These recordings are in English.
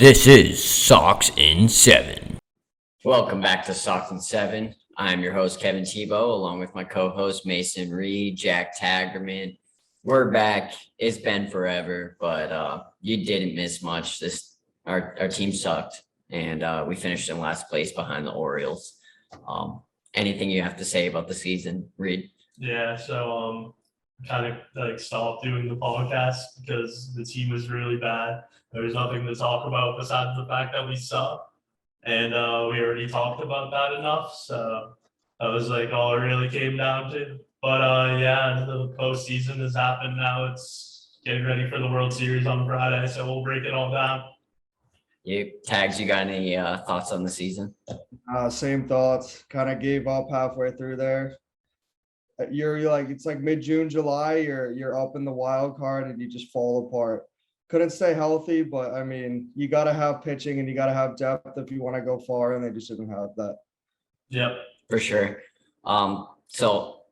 This is Sox in 7. Welcome back to Sox in 7. I'm your host, Kevin Tebow, along with my co-host, Mason Reed, Jack Tagerman. We're back. It's been forever, but you didn't miss much. Our team sucked, and we finished in last place behind the Orioles. Anything you have to say about the season, Reed? Yeah, so kind of like stopped doing the podcast because the team was really bad. There was nothing to talk about besides the fact that we suck, and we already talked about that enough. So that was like all it really came down to. But yeah, the postseason has happened now. It's getting ready for the World Series on Friday, so we'll break it all down. You got any thoughts on the season? Same thoughts. Kind of gave up halfway through there. You're like it's like mid-June, July. You're up in the wild card and you just fall apart. Couldn't stay healthy, but I mean, you got to have pitching and you got to have depth if you want to go far, and they just didn't have that. Yep, For sure. So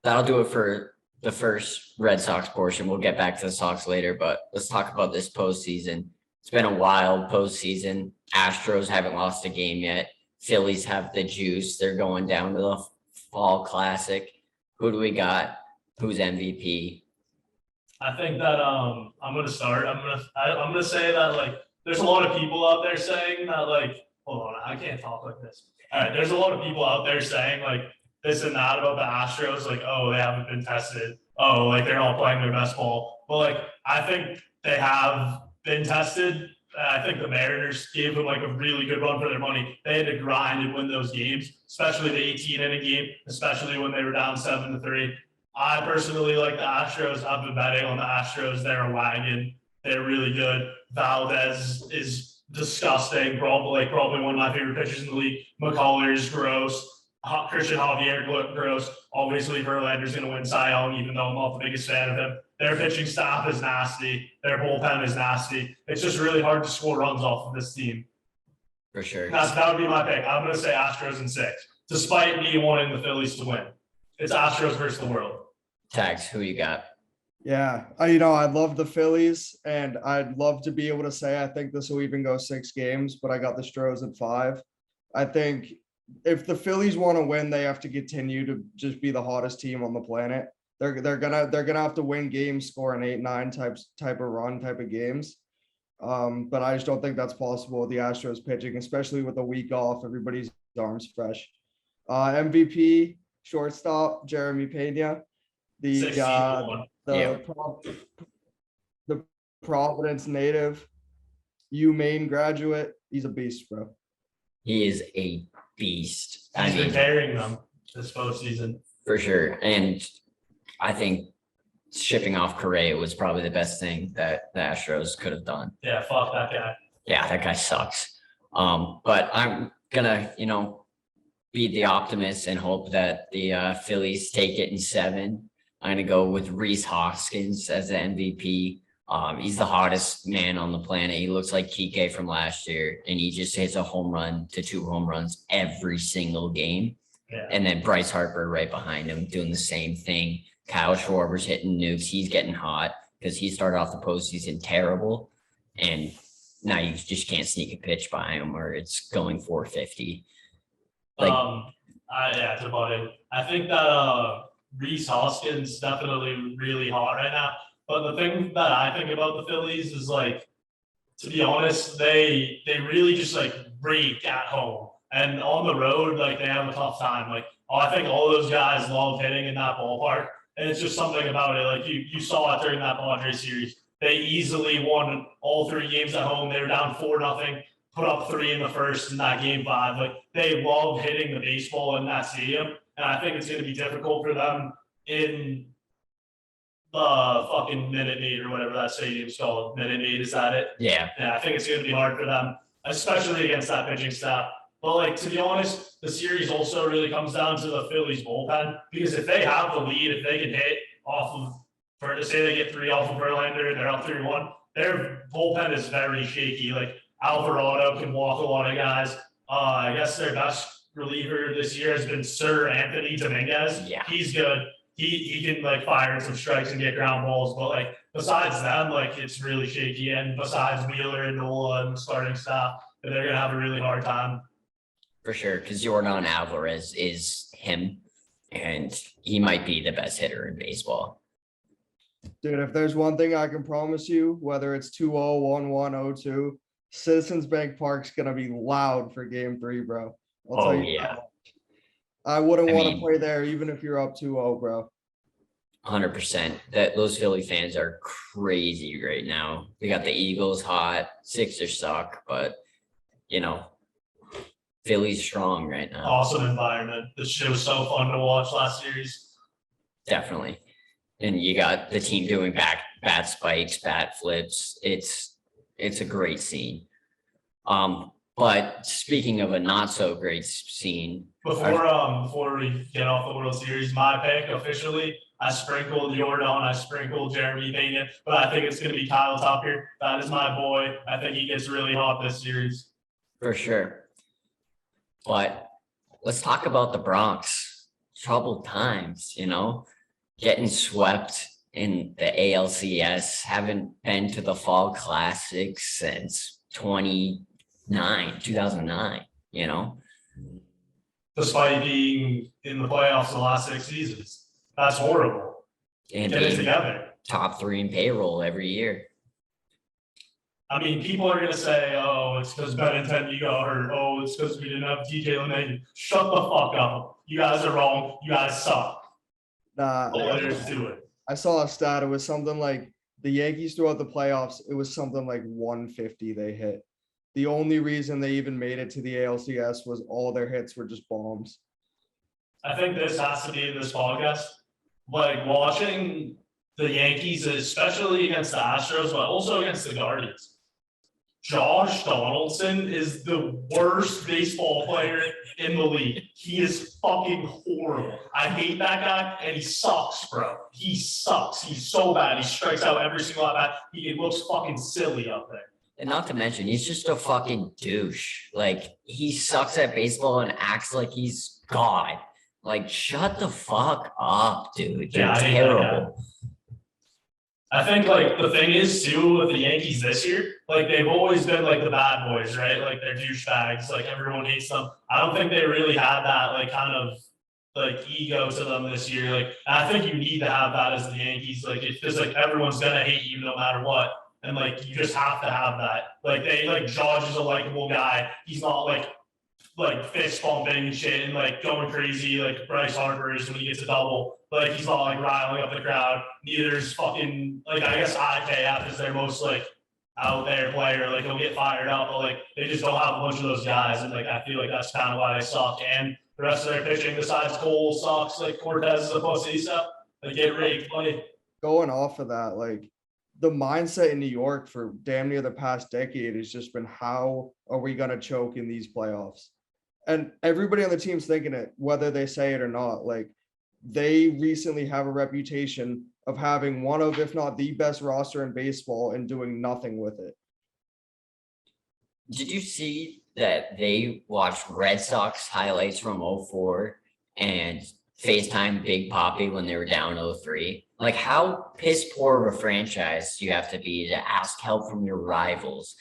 that'll do it for the first Red Sox portion. We'll get back to the Sox later, but let's talk about this postseason. It's been a wild postseason. Astros haven't lost a game yet. Phillies have the juice. They're going down to the Fall Classic. Who do we got? Who's MVP? I think that I'm gonna start. I'm gonna say that like there's a lot of people out there saying that like hold on, I can't talk like this. All right, there's a lot of people out there saying like this and that about the Astros, like oh they haven't been tested, oh like they're not playing their best ball. But like I think they have been tested. I think the Mariners gave them like a really good run for their money. They had to grind and win those games, especially the 18-inning game, especially when they were down 7-3. I personally like the Astros. I've been betting on the Astros. They're a wagon. They're really good. Valdez is disgusting. Probably one of my favorite pitchers in the league. McCullers, gross. Christian Javier, gross. Obviously, Verlander's going to win Cy Young, even though I'm not the biggest fan of him. Their pitching staff is nasty. Their bullpen is nasty. It's just really hard to score runs off of this team. For sure. That would be my pick. I'm going to say Astros in 6, despite me wanting the Phillies to win. It's Astros versus the world. Tags, who you got? Yeah, I love the Phillies, and I'd love to be able to say I think this will even go 6 games, but I got the Stros at 5. I think if the Phillies want to win, they have to continue to just be the hottest team on the planet. They're gonna have to win games, score an 8-9 type of games. But I just don't think that's possible with the Astros pitching, especially with a week off. Everybody's arms fresh. MVP, shortstop, Jeremy Pena. The Providence native, UMaine graduate. He's a beast, bro. He is a beast. He's been carrying them this postseason. For sure. And I think shipping off Correa was probably the best thing that the Astros could have done. Yeah, fuck that guy. Yeah, that guy sucks. But I'm gonna, be the optimist and hope that the Phillies take it in 7. I'm gonna go with Rhys Hoskins as the MVP. He's the hottest man on the planet. He looks like Kike from last year, and he just hits a home run to 2 home runs every single game. Yeah. And then Bryce Harper right behind him doing the same thing. Kyle Schwarber's hitting nukes. He's getting hot because he started off the postseason terrible, and now you just can't sneak a pitch by him or it's going 450. That's about it. I think that Rhys Hoskins definitely really hot right now. But the thing that I think about the Phillies is like, to be honest, they really just like break at home, and on the road like they have a tough time. Like I think all those guys love hitting in that ballpark, and it's just something about it. Like you saw it during that Padres series. They easily won all 3 games at home. They were down 4-0, put up 3 in the first in that game 5. Like they love hitting the baseball in that stadium, and I think it's going to be difficult for them in the fucking Minute Maid or whatever that stadium's called. Minute Maid, is that it? Yeah. Yeah, I think it's going to be hard for them, especially against that pitching staff. But like, to be honest, the series also really comes down to the Phillies bullpen, because if they have the lead, if they can hit off of, say they get 3 off of Verlander, they're up 3-1, their bullpen is very shaky. Like Alvarado can walk a lot of guys. I guess their best reliever this year has been Sir Anthony Dominguez. Yeah. He's good. He can like fire some strikes and get ground balls, but like besides them, like it's really shaky. And besides Wheeler and Nola and the starting staff, they're gonna have a really hard time. For sure, because Yordan Alvarez is him, and he might be the best hitter in baseball. Dude, if there's one thing I can promise you, whether it's 2-0, 1-1, 0-2, Citizens Bank Park's gonna be loud for game 3, bro. I'll tell Oh, you yeah. that much. I wouldn't I want to mean- play there even if you're up 2-0, bro. 100%. That those Philly fans are crazy right now. We got the Eagles hot, Sixers suck, but you know, Philly's strong right now. Awesome environment. This shit was so fun to watch last series. Definitely. And you got the team doing bat spikes, bat flips. It's a great scene. But speaking of a not so great scene, Before we get off the World Series, my pick officially, I sprinkled Jordan, I sprinkled Jeremy Pena, but I think it's gonna be Kyle Tucker. That is my boy. I think he gets really hot this series. for sure. But let's talk about the Bronx. Troubled times, getting swept in the ALCS. Haven't been to the Fall Classic since 2009, Despite being in the playoffs the last 6 seasons. That's horrible. and Get it being together. top 3 in payroll every year. I mean, people are gonna say, oh, it's because Benintendi got hurt. Oh, it's because we didn't have DJ LeMahieu. Shut the fuck up. You guys are wrong. You guys suck. Nah, All there is to it. I saw a stat. It was something like the Yankees throughout the playoffs. It was something like 150 they hit. The only reason they even made it to the ALCS was all their hits were just bombs. I think this has to be in this podcast. Like watching the Yankees, especially against the Astros, but also against the Guardians. Josh Donaldson is the worst baseball player in the league. He is fucking horrible. I hate that guy, and he sucks, bro. He sucks. He's so bad. He strikes out every single at bat. He looks fucking silly up there. And not to mention, he's just a fucking douche. Like, he sucks at baseball and acts like he's God. Like, shut the fuck up, dude. You're Yeah, I hate that terrible. I think like the thing is too with the Yankees this year, like they've always been like the bad boys, right? Like they're douchebags, like everyone hates them. I don't think they really had that like kind of like ego to them this year. Like I think you need to have that as the Yankees. Like it's just like everyone's gonna hate you no matter what. And like you just have to have that. Like Judge is a likable guy. He's not like fist pumping and shit and like going crazy like Bryce Harper is when he gets a double. Like he's not like riling up the crowd. Neither's fucking like I guess IKF is their most like out there player. Like he'll get fired up, but like they just don't have a bunch of those guys. And like I feel like that's kind of why they suck. And the rest of their pitching besides Cole sucks. Like Cortez is a pussy stuff. Like get ready to play. Going off of that, like the mindset in New York for damn near the past decade has just been how are we gonna choke in these playoffs? And everybody on the team's thinking it, whether they say it or not. Like they recently have a reputation of having one of, if not the best roster in baseball and doing nothing with it. Did you see that they watched Red Sox highlights from 04 and FaceTime Big Poppy when they were down 03? Like how piss poor of a franchise do you have to be to ask help from your rivals?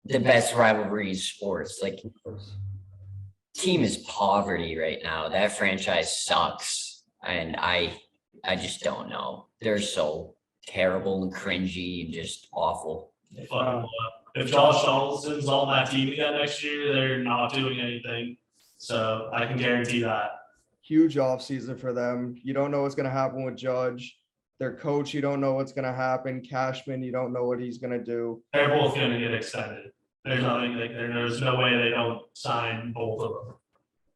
The best rivalry in sports. Like team is poverty right now. That franchise sucks. And I just don't know. They're so terrible and cringy and just awful. If Josh Donaldson's on that team again next year, they're not doing anything. So I can guarantee that. Huge offseason for them. You don't know what's going to happen with Judge. Their coach, you don't know what's going to happen. Cashman, you don't know what he's going to do. They're both going to get extended. There's nothing like there's no way they don't sign both of them.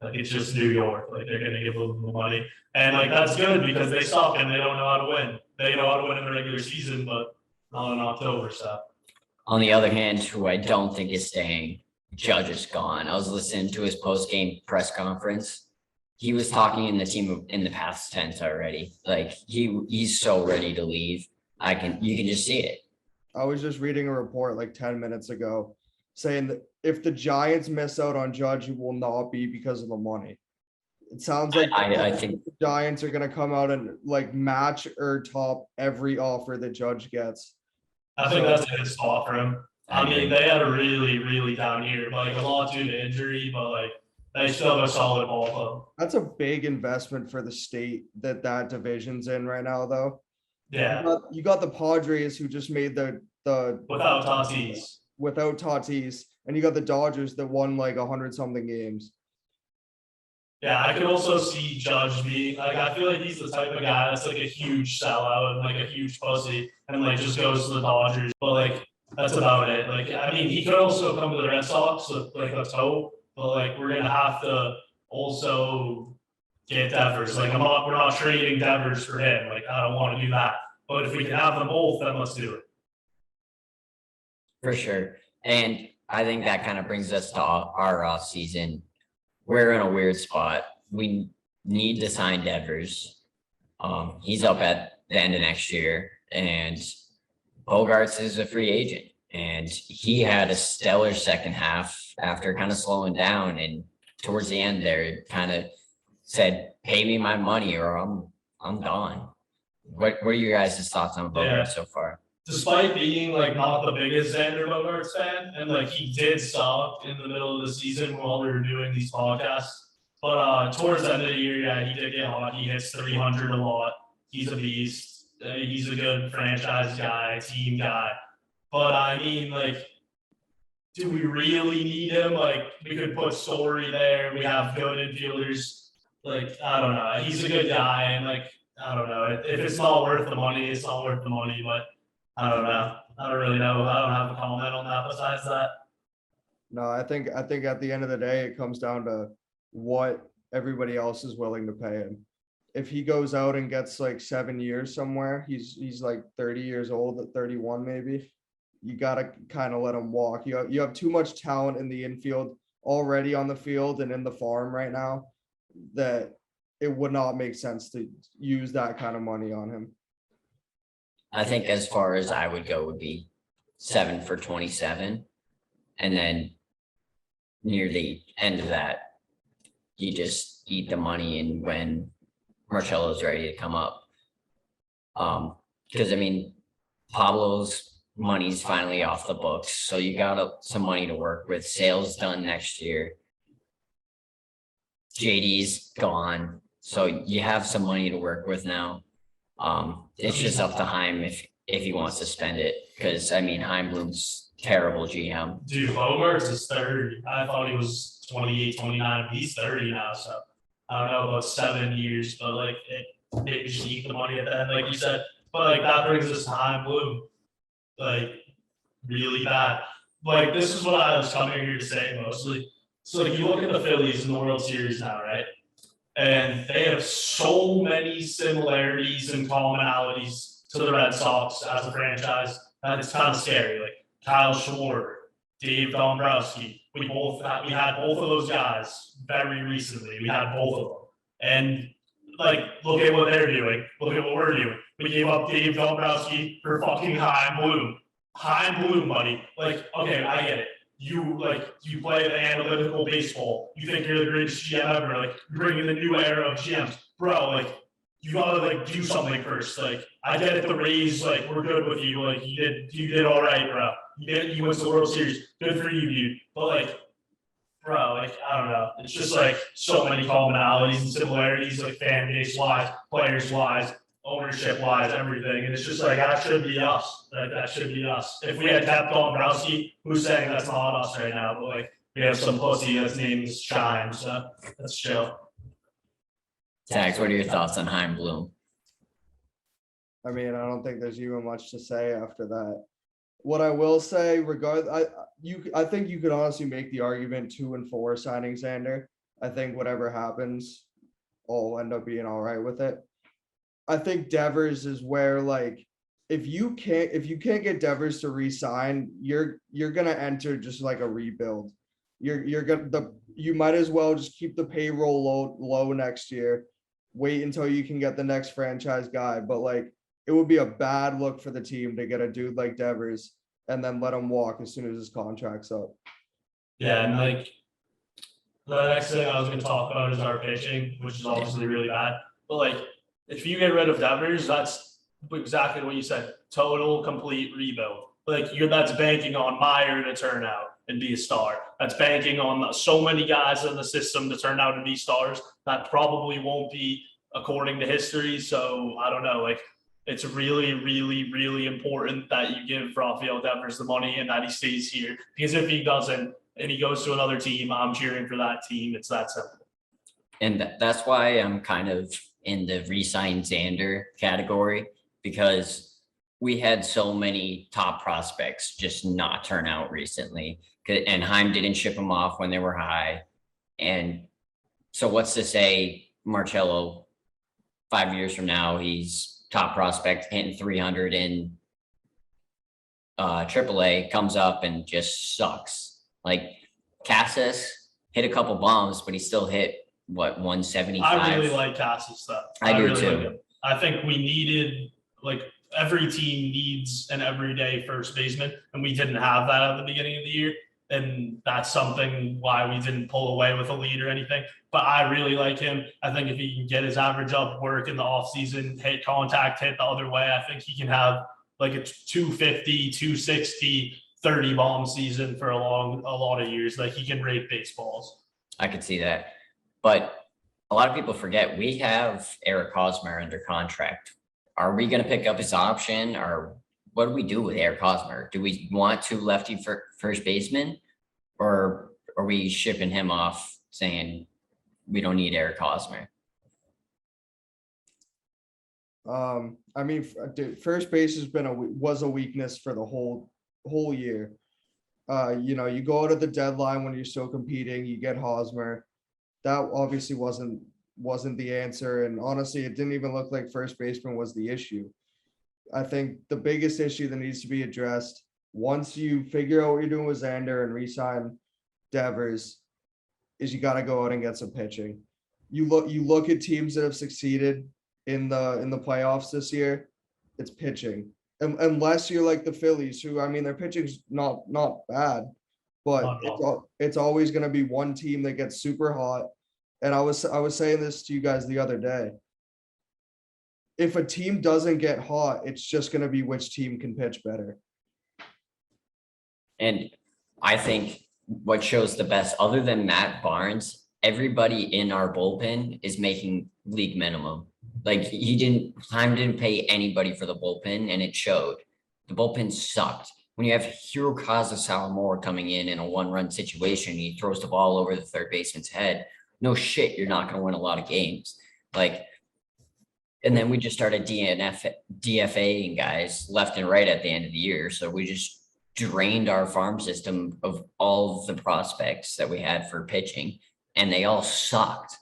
Like it's just New York. Like they're going to give them the money, and like that's good because they suck and they don't know how to win. They know how to win in the regular season, but not in October. So. On the other hand, who I don't think is staying, Judge is gone. I was listening to his post-game press conference. He was talking in the team in the past tense already. Like he's so ready to leave. You can just see it. I was just reading a report like 10 minutes ago saying that if the Giants miss out on Judge, it will not be because of the money. It sounds like I think the Giants are gonna come out and like match or top every offer the Judge gets. I think that's a good spot for him. I mean, they had a really, really down year, like a lot due to injury, but like they still have a solid ball club. That's a big investment for the state that division's in right now, though. Yeah, You got the Padres who just made the without Tatis. without Tatis, and you got the Dodgers that won like 100-something games. Yeah, I could also see Judge being like, I feel like he's the type of guy that's like a huge sellout and like a huge pussy and like just goes to the Dodgers. But like, that's about it. Like, I mean, he could also come to the Red Sox with like a toe, but like, we're going to have to also get Devers. Like, we're not trading Devers for him. Like, I don't want to do that. But if we can have them both, then let's do it. for sure. And I think that kind of brings us to our off season. We're in a weird spot. We need to sign Devers. He's up at the end of next year, and Bogarts is a free agent, and he had a stellar second half after kind of slowing down. And towards the end there, it kind of said, "Pay me my money, or I'm gone." What are your guys' thoughts on Bogarts so far? Despite being like not the biggest Xander Bogaerts fan, and like he did suck in the middle of the season while we were doing these podcasts. But towards the end of the year, yeah, he did get hot. He hits 300 a lot. He's a beast. He's a good franchise guy, team guy. But I mean, like, do we really need him? Like, we could put Story there. We have good infielders. Like, I don't know. He's a good guy, and like, I don't know. If it's not worth the money, it's not worth the money. But I don't know. I don't really know. I don't have a comment on that besides that. No, I think at the end of the day, it comes down to what everybody else is willing to pay him. If he goes out and gets like 7 years somewhere, he's like 30 years old, at 31 maybe. You gotta kind of let him walk. You have too much talent in the infield already on the field and in the farm right now that it would not make sense to use that kind of money on him. I think as far as I would go would be 7 for 27. And then near the end of that, you just eat the money and when Marcello's ready to come up. Because I mean, Pablo's money's finally off the books. So you got some money to work with. Sales done next year. JD's gone. So you have some money to work with now. It's just up to Chaim if he wants to spend it, because I mean Chaim Bloom's terrible GM. Dude, Bogarts is 30. I thought he was 28, 29. He's 30 now, so I don't know about 7 years, but like maybe just eat the money at the end, like you said. But like that brings us to Chaim Bloom, like really bad. Like this is what I was coming here to say mostly. So like you look at the Phillies in the World Series now, right? And they have so many similarities and commonalities to the Red Sox as a franchise that it's kind of scary. Like Kyle Schwarber, Dave Dombrowski, we had both of those guys very recently. We had both of them, and like look at what they're doing. Look at what we're doing. We gave up Dave Dombrowski for fucking Chaim Bloom. Chaim Bloom, buddy. Like, okay, I get it. You play the analytical baseball. You think you're the greatest GM ever. Like you're bringing the new era of GMs, bro. Like you gotta like do something first. Like I get it, the Rays. Like we're good with you. Like you did all right, bro. You went to the World Series. Good for you, dude. But like, bro, like I don't know. It's just like so many commonalities and similarities, like fan base wise, players wise, ownership wise, everything. And it's just like that should be us. Like that should be us. If we had tapped Dombrowski, who's saying that's not us right now, but like we have some pussy that's named Chaim, so that's chill. Tags, what are your thoughts on Chaim Bloom? I mean, I don't think there's even much to say after that. What I will say, I think you could honestly make the argument 2 and 4 signing Xander. I think whatever happens, I'll end up being all right with it. I think Devers is where like if you can't get Devers to re-sign, you're gonna enter just like a rebuild. You might as well just keep the payroll low next year. Wait until you can get the next franchise guy. But like it would be a bad look for the team to get a dude like Devers and then let him walk as soon as his contract's up. Yeah, and like The next thing I was going to talk about is our pitching, which is obviously really bad. But like, if you get rid of Devers, that's exactly what you said. Total, complete rebuild. Like that's banking on Meyer to turn out and be a star. That's banking on so many guys in the system to turn out to be stars. That probably won't be according to history. So I don't know. Like, it's really, really, really important that you give Rafael Devers the money and that he stays here. Because if he doesn't, and he goes to another team, I'm cheering for that team. It's that simple. And that's why I'm kind of in the re-sign Xander category, because we had so many top prospects just not turn out recently. And Chaim didn't ship them off when they were high. And so what's to say Marcello, 5 years from now, he's top prospect hitting 300 in AAA, comes up and just sucks. Like Cassis hit a couple bombs, but he still hit what 175. I really like Cassis stuff. I do really too. Like him. I think we needed, like, every team needs an everyday first baseman, and we didn't have that at the beginning of the year. And that's something why we didn't pull away with a lead or anything. But I really like him. I think if he can get his average up, work in the offseason, hit contact, hit the other way, I think he can have like a 250, 260, 30 bomb season for a lot of years. Like, he can rake baseballs. I could see that. But a lot of people forget we have Eric Hosmer under contract. Are we going to pick up his option, or what do we do with Eric Hosmer? Do we want to lefty for first baseman, or are we shipping him off saying we don't need Eric Hosmer? I mean, first base has been was a weakness for the whole year. You know, you go out of the deadline when you're still competing, you get Hosmer. That obviously wasn't the answer, and honestly, it didn't even look like first baseman was the issue. I think the biggest issue that needs to be addressed once you figure out what you're doing with Xander and re-sign Devers is you got to go out and get some pitching. You look at teams that have succeeded in the playoffs this year, it's pitching. Unless you're like the Phillies, who, I mean, their pitching's not bad, but it's always going to be one team that gets super hot. And I was saying this to you guys the other day. If a team doesn't get hot, it's just going to be which team can pitch better. And I think what shows the best, other than Matt Barnes, everybody in our bullpen is making league minimum. Like, Chaim didn't pay anybody for the bullpen, and it showed. The bullpen sucked. When you have Hirokazu Salamore coming in a one-run situation, he throws the ball over the third baseman's head. No shit, you're not going to win a lot of games. Like, and then we just started DFAing guys left and right at the end of the year. So we just drained our farm system of all of the prospects that we had for pitching, and they all sucked.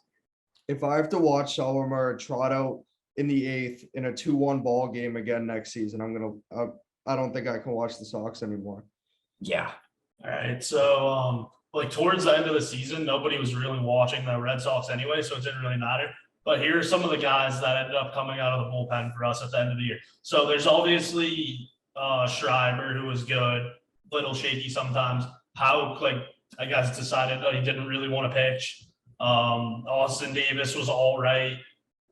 If I have to watch Salamore trot out in the 8th in a 2-1 ball game again next season, I don't think I can watch the Sox anymore. Yeah. All right. So, like, towards the end of the season, nobody was really watching the Red Sox anyway, so it didn't really matter. But here are some of the guys that ended up coming out of the bullpen for us at the end of the year. So there's obviously Schreiber, who was good, little shaky sometimes. How, like, I guess decided that he didn't really want to pitch. Austin Davis was all right.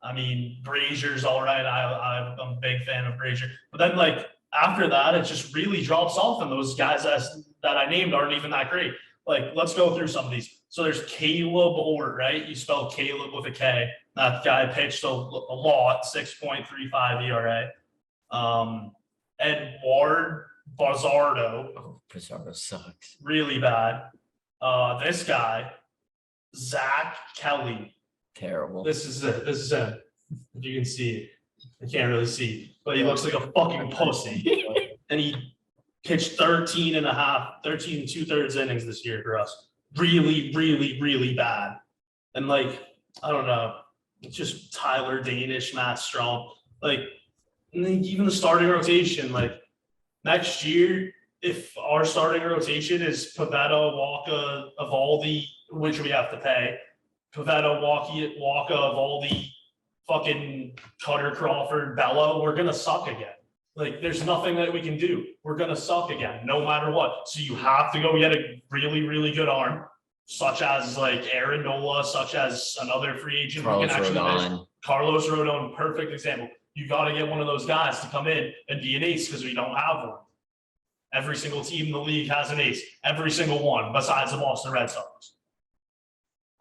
I mean, Brazier's all right. I'm a big fan of Brazier. But then, like, after that, it just really drops off, and those guys that I named aren't even that great. Like, let's go through some of these. So there's Caleb Ort, right? You spell Caleb with a K. That guy pitched a lot, 6.35 ERA. Eduard Bazardo. Oh, Bazardo sucks. Really bad. This guy, Zach Kelly. Terrible. This is it. This is him. If you can see it. I can't really see, but he looks like a fucking pussy. And he pitched 13 and 2/3 innings this year for us. Really, really, really bad. And, like, I don't know. It's just Tyler Danish, Matt Strong. Like, and then even the starting rotation, like, next year, if our starting rotation is Pivetta, Waka, Evaldi, which we have to pay, Pivetta, Waka, Evaldi, fucking Cutter, Crawford, Bello, we're going to suck again. Like, there's nothing that we can do. We're going to suck again, no matter what. So you have to go get a really, really good arm. such as like Aaron Nola, such as another free agent who Carlos can actually Rodon. Carlos Rodon, perfect example. You got to get one of those guys to come in and be an ace because we don't have one. Every single team in the league has an ace. Every single one, besides the Boston Red Sox.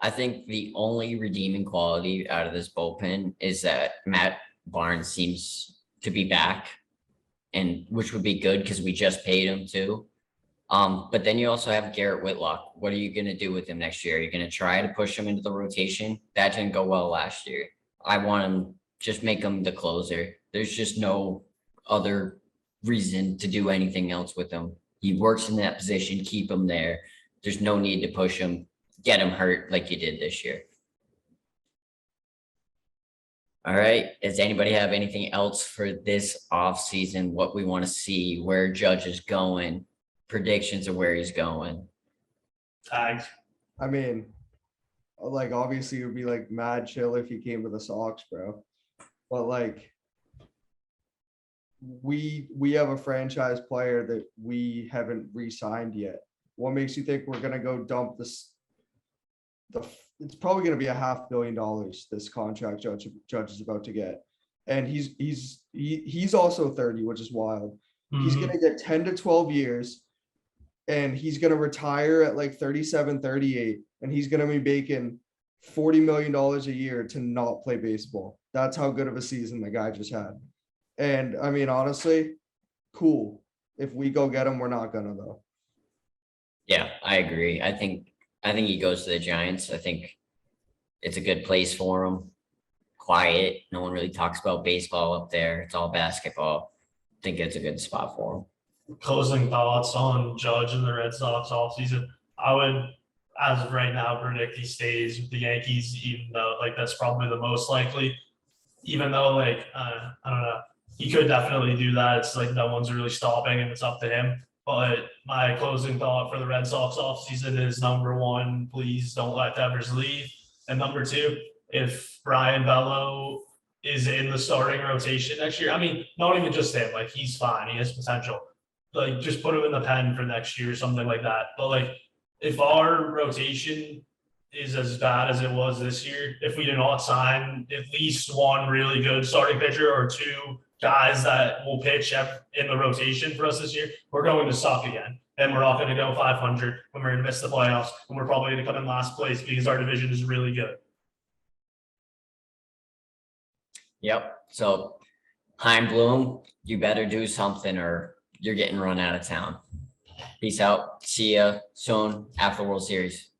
I think the only redeeming quality out of this bullpen is that Matt Barnes seems to be back, and which would be good because we just paid him too. But then you also have Garrett Whitlock. What are you going to do with him next year? Are you going to try to push him into the rotation? That didn't go well last year. I want him, just make him the closer. There's just no other reason to do anything else with him. He works in that position, keep him there. There's no need to push him, get him hurt like you did this year. All right. Does anybody have anything else for this offseason? What we want to see, where Judge is going, predictions of where he's going? Tags. I mean, like, obviously it would be like mad chill if he came to the Sox, bro. But like, we have a franchise player that we haven't re-signed yet. What makes you think we're gonna go dump this? It's probably gonna be $500 million this contract Judge is about to get, and he's also 30, which is wild. He's gonna get 10 to 12 years. And he's going to retire at like 37, 38, and he's going to be making $40 million a year to not play baseball. That's how good of a season the guy just had. And I mean, honestly, cool. If we go get him, we're not gonna though. Yeah, I agree. I think he goes to the Giants. I think it's a good place for him. Quiet. No one really talks about baseball up there. It's all basketball. I think it's a good spot for him. Closing thoughts on Judge and the Red Sox offseason. I would, as of right now, predict he stays with the Yankees, even though like that's probably the most likely. Even though like I don't know, he could definitely do that. It's like no one's really stopping and it's up to him. But my closing thought for the Red Sox offseason is number one, please don't let Devers leave. And number two, if Brian Bello is in the starting rotation next year, I mean, not even just him, like he's fine, he has potential. Like just put him in the pen for next year or something like that. But like if our rotation is as bad as it was this year, if we do not sign at least one really good starting pitcher or two guys that will pitch in the rotation for us this year, we're going to suck again. And we're not going to go 500 and we're going to miss the playoffs. And we're probably going to come in last place because our division is really good. Yep. So Chaim Bloom, you better do something or you're getting run out of town. Peace out. See ya soon after World Series.